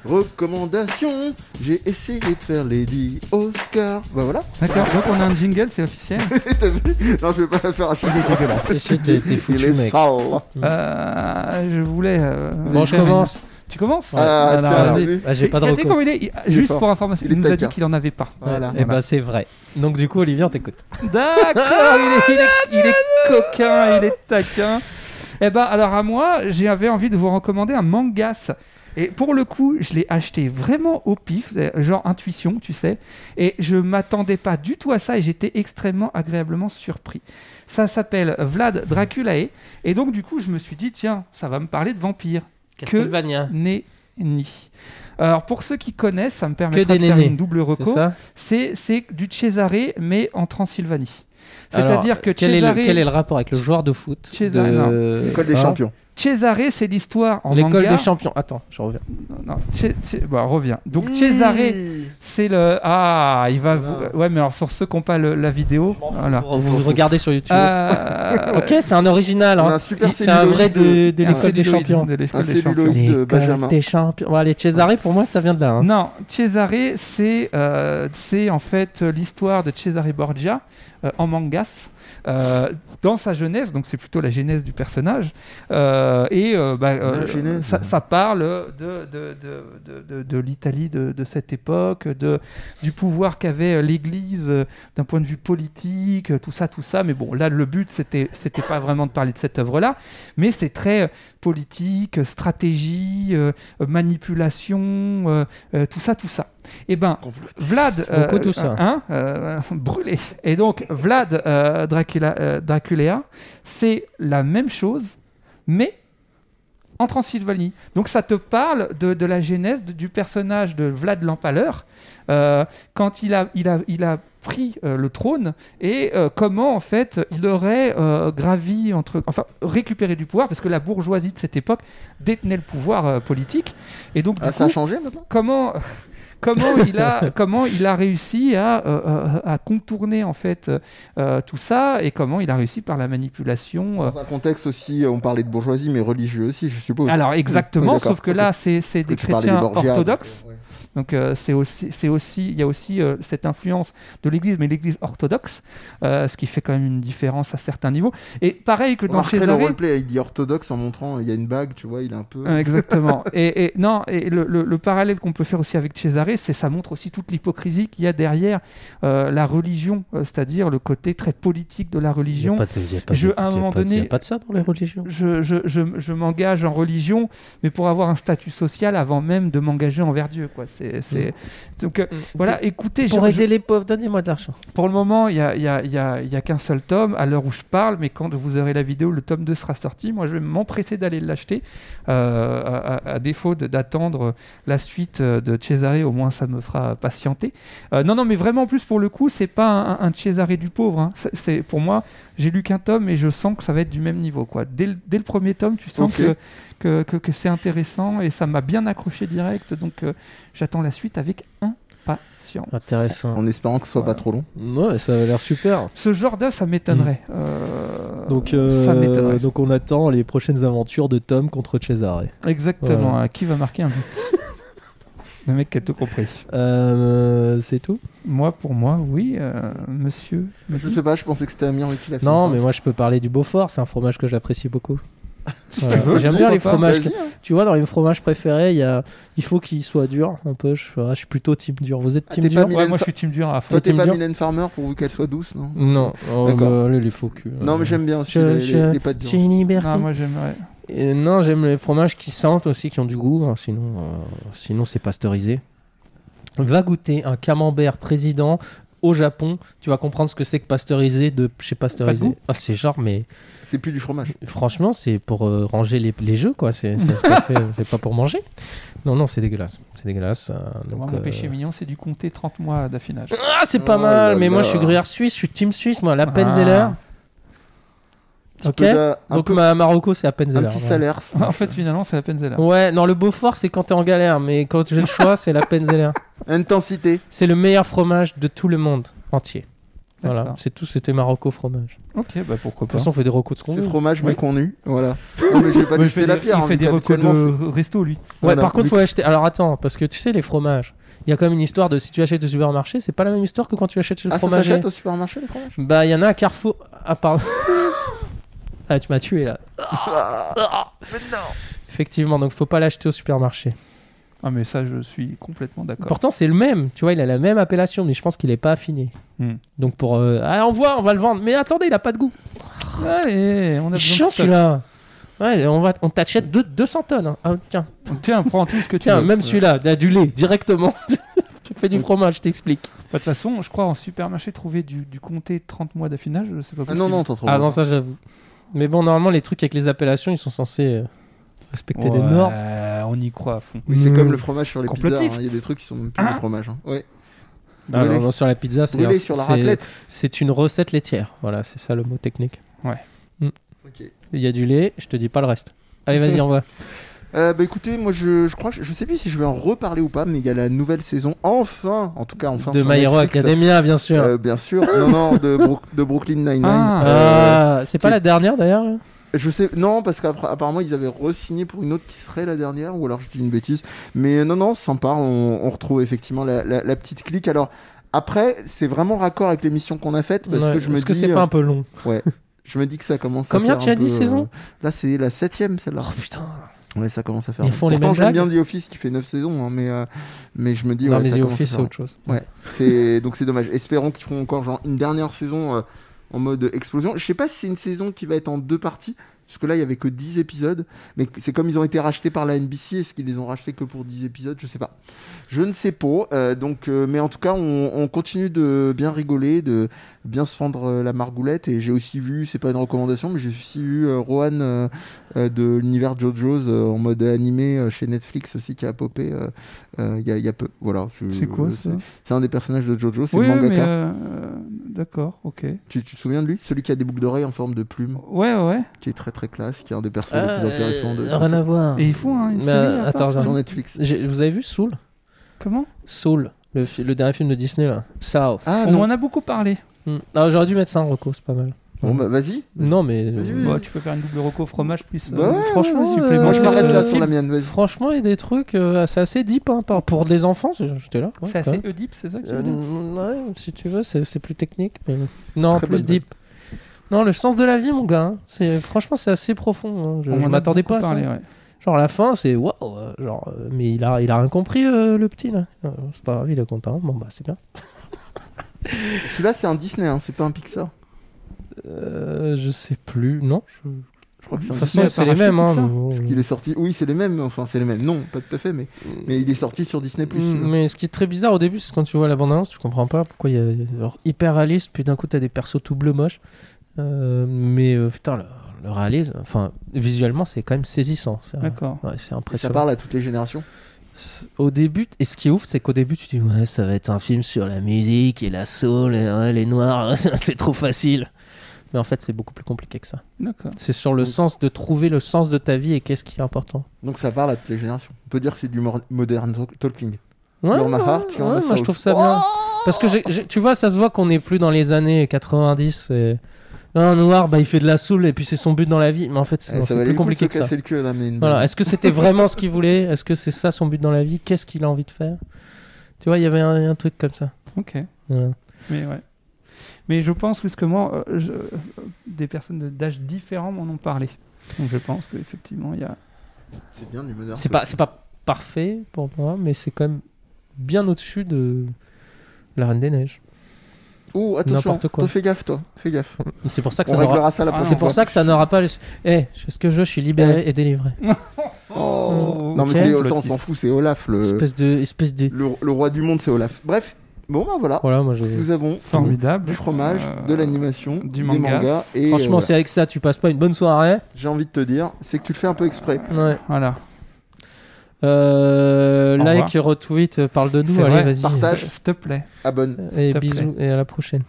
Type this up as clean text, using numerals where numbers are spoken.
Recommandation, j'ai essayé de faire Lady Oscar. Bah voilà. D'accord, donc on a un jingle, c'est officiel. T'as vu? Non, je vais pas la faire à chaque fois. T'es foutu, Il est mec. sale. Je voulais. Bon, je commence. Tu commences? Ah, Alors, tu as vas-y. vu? Ah, j'ai pas de Regardez recours. comment il est. Il est Juste fort. pour information, Il est il nous a dit taquin. qu'il en avait pas. Voilà. Et bah, c'est vrai. Donc, du coup, Olivier, on t'écoute. D'accord, il est coquin, il est taquin. Eh ben, alors à moi, j'avais envie de vous recommander un mangas. Et pour le coup, je l'ai acheté vraiment au pif, genre intuition, tu sais. Et je m'attendais pas du tout à ça et j'étais extrêmement agréablement surpris. Ça s'appelle Vlad Draculae. Et donc, du coup, je me suis dit, tiens, ça va me parler de vampires. Castlevania. Nenni. Alors, pour ceux qui connaissent, ça me permettra Que de des faire nénés, une double C'est reco. ça. C'est du Cesare, mais en Transylvanie. Alors, C'est-à-dire que quel Cesare... est le rapport avec le joueur de foot Cesare, L'école des champions. Cesare, c'est l'histoire en L'école manga. des champions. Attends, je reviens. Non, bon, reviens. Donc Cesare, c'est le. Ah, il va. Ouais, mais alors pour ceux qui n'ont pas la vidéo, voilà. Vous regardez sur YouTube. Ok, c'est un original. On a Hein. un super C'est un vrai de Un l'école des celluloïde champions. de l'école Un des champions. celluloïde de L'école Benjamin. des champions. Ouais, les Cesare, pour moi, ça vient de là. Hein. Non, Cesare, c'est en fait l'histoire de Cesare Borgia en mangas. Dans sa jeunesse, donc c'est plutôt la genèse du personnage, genèse. ça parle de l'Italie de cette époque, du pouvoir qu'avait l'Église d'un point de vue politique, tout ça. Mais bon, là, le but, c'était pas vraiment de parler de cette œuvre-là, mais c'est très politique, stratégie, manipulation, tout ça. Et ben, Vlad, Beaucoup tout ça. brûlé. Et donc, Vlad Draculea, c'est la même chose, mais en Transylvanie. Donc, ça te parle de la genèse du personnage de Vlad l'Empaleur quand il a pris le trône et comment en fait il aurait récupéré du pouvoir parce que la bourgeoisie de cette époque détenait le pouvoir politique. Et donc, du Ça a coup, changé maintenant? comment il a réussi à contourner en fait tout ça et comment il a réussi par la manipulation. Dans un contexte aussi, on parlait de bourgeoisie, mais religieux aussi, je suppose. Alors exactement, Oui, sauf que là c'est des tu parlais chrétiens des Borgia, orthodoxes. donc, ouais. Donc il y a aussi cette influence de l'Église, mais l'Église orthodoxe, ce qui fait quand même une différence à certains niveaux. Et pareil que On dans remarquerait Cesare. le roleplay, il dit orthodoxe en montrant, il y a une bague, tu vois, il est un peu... Exactement. et le parallèle qu'on peut faire aussi avec Cesare, c'est ça montre aussi toute l'hypocrisie qu'il y a derrière la religion, c'est-à-dire le côté très politique de la religion. À un moment donné, il n'y a pas de ça dans les religions. Je m'engage en religion, mais pour avoir un statut social avant même de m'engager envers Dieu, quoi. Donc voilà, écoutez, Pour aider les pauvres, donnez-moi de l'argent. pour le moment, il y a qu'un seul tome à l'heure où je parle, mais quand vous aurez la vidéo, le tome 2 sera sorti. Moi, je vais m'empresser d'aller l'acheter, à défaut d'attendre la suite de Cesare, au moins ça me fera patienter. Non, mais vraiment, en plus, pour le coup, c'est pas un Cesare du pauvre. Hein. Pour moi, j'ai lu qu'un tome et je sens que ça va être du même niveau, quoi. Dès le premier tome, tu sens que c'est intéressant et ça m'a bien accroché direct, donc j'attends la suite avec impatience. Intéressant. En espérant que ce soit pas trop long. Ouais, ça a l'air super. Ce genre d'œuvre, ça m'étonnerait. Donc, ça m'étonnerait. donc on attend les prochaines aventures de Tom contre Cesare. Exactement. Voilà. Qui va marquer un but? Le mec qui a tout compris. C'est tout? Pour moi, oui, monsieur. Je sais pas, je pensais que c'était Amir qui l'a fait. Non, mais moi je peux parler du Beaufort, c'est un fromage que j'apprécie beaucoup. Si tu veux, J'aime bien les pourquoi pas. fromages. Vas-y, hein. Tu vois, dans les fromages préférés, il faut qu'il soit dur un peu. Je suis plutôt team dur. Vous êtes Ah, team t'es dur? pas Ouais, moi je suis team dur à fond. Toi, t'es Team pas dur. Mylène Farmer pourvu qu'elle soit douce, non? Non, D'accord. les faux culs. Non, mais j'aime bien aussi les pâtes J'ai dures. une liberté. Non, moi j'aimerais. Et non, j'aime les fromages qui sentent aussi, qui ont du goût. Hein, sinon c'est pasteurisé. Va goûter un camembert président au Japon. Tu vas comprendre ce que c'est que pasteurisé de chez pasteurisé. Pas de goût. Ah, c'est genre, mais C'est plus du fromage. franchement, c'est pour ranger les jeux, quoi. C'est pas fait- c'est pas pour manger. Non, c'est dégueulasse. C'est dégueulasse. Moi, Donc, mon péché mignon, c'est du comté 30 mois d'affinage. Ah, c'est pas Oh mal. là Mais moi, là. je suis gruyère suisse. Je suis team suisse, moi. L'Appenzeller. Ok. Donc, Marocco, c'est un Appenzeller. petit ouais. salaire. En fait, finalement, c'est la Penzella. Ouais, non, le Beaufort, c'est quand t'es en galère. Mais quand j'ai le choix, c'est l'Appenzeller. Intensité. C'est le meilleur fromage de tout le monde entier. Voilà, D'accord. c'est tout, c'était Marocco fromage. Ok, bah pourquoi De toute pas. façon, on fait des recos de ce qu'on C'est veut. fromage Oui. méconnu. Voilà. Non, mais je vais pas Ouais, lui il fait jeter la des- pierre. il hein, fait des vu recos qu'habituellement, de resto, lui. Ouais, Voilà. par contre, Vu faut acheter. Alors attends, parce que tu sais, les fromages, il y a quand même une histoire de si tu achètes au supermarché, c'est pas la même histoire que quand tu achètes chez le Ah, ça fromager. s'achète au supermarché, les fromages? Bah, il y en a à Carrefour. Ah, pardon. Ah, tu m'as tué là. Mais non. Effectivement, donc faut pas l'acheter au supermarché. Ah, mais ça, je suis complètement d'accord. Pourtant, c'est le même. Tu vois, il a la même appellation, mais je pense qu'il est pas affiné. Hmm. Donc pour. Ah, on va le vendre. Mais attendez, il a pas de goût. Allez, on a besoin Il est chiant de ça. celui-là. Ouais, on t'achète 200 tonnes. Hein. Ah, tiens, Tiens, prends tout ce que tu tiens, veux. même celui-là, il a du lait directement. Tu fais du fromage, je t'explique. Bah, de toute façon, je crois en supermarché, trouver du comté 30 mois d'affinage, c'est pas Ah possible. non, non, t'en trouves. Ah non, ça j'avoue. Mais bon, normalement, les trucs avec les appellations, ils sont censés respecter des normes. On y croit à fond. Oui, c'est Mmh. comme le fromage sur les pizzas. Complotiste. Il y a des trucs qui sont même plus du fromage. Hein. Ouais. Ah, Brûlé. non, sur la pizza, Brûlé sur la raclette. c'est une recette laitière. Voilà, c'est ça le mot technique. Ok. Il y a du lait, je te dis pas le reste. Allez, vas-y, on va. Bah écoutez, moi je crois que je sais plus si je vais en reparler ou pas, mais il y a la nouvelle saison, enfin, en tout cas enfin De sur My Hero Netflix. Academia, bien sûr. Bien sûr, non, de Brooklyn Nine-Nine. Ah. C'est pas qui- la dernière d'ailleurs là Je sais, non, parce qu'apparemment ils avaient re-signé pour une autre qui serait la dernière, ou alors je dis une bêtise. Mais non, sympa, on retrouve effectivement la petite clique. Alors après, c'est vraiment raccord avec l'émission qu'on a faite, parce Ouais, que je me Est-ce dis. que c'est pas un peu long Je me dis que ça commence Combien à faire tu as un dit peu, saisons Là, c'est la 7ème celle-là. Oh putain. Ouais, ça commence à faire. Ils font les Pourtant, mêmes j'aime blagues bien The Office qui fait 9 saisons, hein, mais je me dis. Non, ouais, mais ça The commence à Office, c'est faire. autre chose. Donc c'est dommage. Espérons qu'ils feront encore genre une dernière saison en mode explosion. Je sais pas si c'est une saison qui va être en 2 parties, parce que là il y avait que 10 épisodes, mais c'est comme ils ont été rachetés par la NBC, est-ce qu'ils les ont rachetés que pour 10 épisodes, je sais pas. Je ne sais pas. Mais en tout cas on continue de bien rigoler, de bien se fendre la margoulette, et j'ai aussi vu, c'est pas une recommandation, mais j'ai aussi vu Rohan de l'univers JoJo's en mode animé chez Netflix aussi qui a popé il y a peu. Voilà. C'est quoi ça? C'est un des personnages de JoJo, c'est Oui, le oui, mangaka. mais d'accord, ok. Tu te souviens de lui? Celui qui a des boucles d'oreilles en forme de plume, Ouais. qui est très très classe, qui est un des personnages les plus intéressants de Rien à voir. Et ils font une Mais, série à part, attends, ça sur Netflix. Vous avez vu Soul Comment? Soul, le dernier film de Disney là. Soul. Ah On non. en a beaucoup parlé. Ah, j'aurais dû mettre ça en reco, c'est pas mal. Bon bah vas-y. Non, mais. Vas-y, vas-y. Bah, tu peux faire une double reco fromage plus. Bah ouais, franchement, ouais, ouais. supplément. Moi je m'arrête là sur film. la mienne, vas-y. Franchement, il y a des trucs, c'est assez deep hein, pour des enfants. J'étais là. ouais, C'est quand assez même. Oedipe, c'est ça que tu veux dire? Ouais, si tu veux, c'est plus technique. Mais... Non, Très plus bonne deep. Non, le sens de la vie, mon gars. Hein. Franchement, c'est assez profond. Hein. Je On en a m'attendais beaucoup pas à ça. parlé, ouais. Genre, à la fin, c'est waouh. Mais il a rien compris, le petit, là. C'est pas grave, il est content. Bon, bah, c'est bien. Celui-là c'est un Disney, hein, c'est pas un Pixar. Je sais plus. Non. Je crois que c'est De un toute Disney. façon, Disney a c'est les pas mêmes. racheté Hein, Parce qu'il est sorti. Oui, c'est les mêmes. Enfin, c'est les mêmes. Non, pas tout à fait, mais il est sorti sur Disney+. Mais ce qui est très bizarre au début, c'est quand tu vois la bande-annonce, tu comprends pas pourquoi il y a genre, hyper réaliste, puis d'un coup t'as des persos tout bleus moches. Putain, le réalisme, enfin visuellement, c'est quand même saisissant. D'accord. Ouais, c'est Et ça impressionnant. parle à toutes les générations. Au début, et ce qui est ouf, c'est qu'au début, tu dis ouais, ça va être un film sur la musique et la soul, et ouais, les noirs, c'est trop facile. Mais en fait, c'est beaucoup plus compliqué que ça. D'accord. C'est sur le Donc- sens de trouver le sens de ta vie et qu'est-ce qui est important. Donc ça parle à toutes les générations. On peut dire que c'est du modern talking. Ouais, You're my heart, you're my moi soul. je trouve ça bien. Parce que tu vois, ça se voit qu'on n'est plus dans les années 90. Un noir, bah, il fait de la soul et puis c'est son but dans la vie. Mais en fait, Eh, non, ça c'est valait plus le coup de se compliqué que ça. casser le cul d'amener une. Voilà. Est-ce que c'était vraiment ce qu'il voulait? Est-ce que c'est ça son but dans la vie? Qu'est-ce qu'il a envie de faire? Tu vois, il y avait un truc comme ça. Ok. Voilà. Mais ouais. Mais je pense plus que moi, des personnes d'âge différents m'en ont parlé. Donc je pense qu'effectivement, il y a. C'est bien du modern. C'est pas parfait pour moi, mais c'est quand même bien au-dessus de La Reine des Neiges. Oh, attention. N'importe quoi. Toi, fais gaffe, toi. Fais gaffe. C'est pour ça que On ça n'aura. réglera ça la Ah, prochaine C'est pour fois. ça que ça n'aura pas. Je fais ce que je suis libéré et délivré. Oh. Non, Ok. mais ça, on Plotiste. s'en fout, c'est Olaf. Espèce de. Le roi du monde, c'est Olaf. Bref, bon, bah voilà. Voilà, moi je. Nous avons Formidable. du fromage, de l'animation, du des manga. mangas. Et Franchement, si avec ça tu passes pas une bonne soirée. j'ai envie de te dire, c'est que tu le fais un peu exprès. Ouais. Voilà. Like, revoir. retweet, parle de nous. C'est Allez, vrai. vas-y. Partage. S'il te plaît. Abonne. Et S'il te bisous et à la prochaine.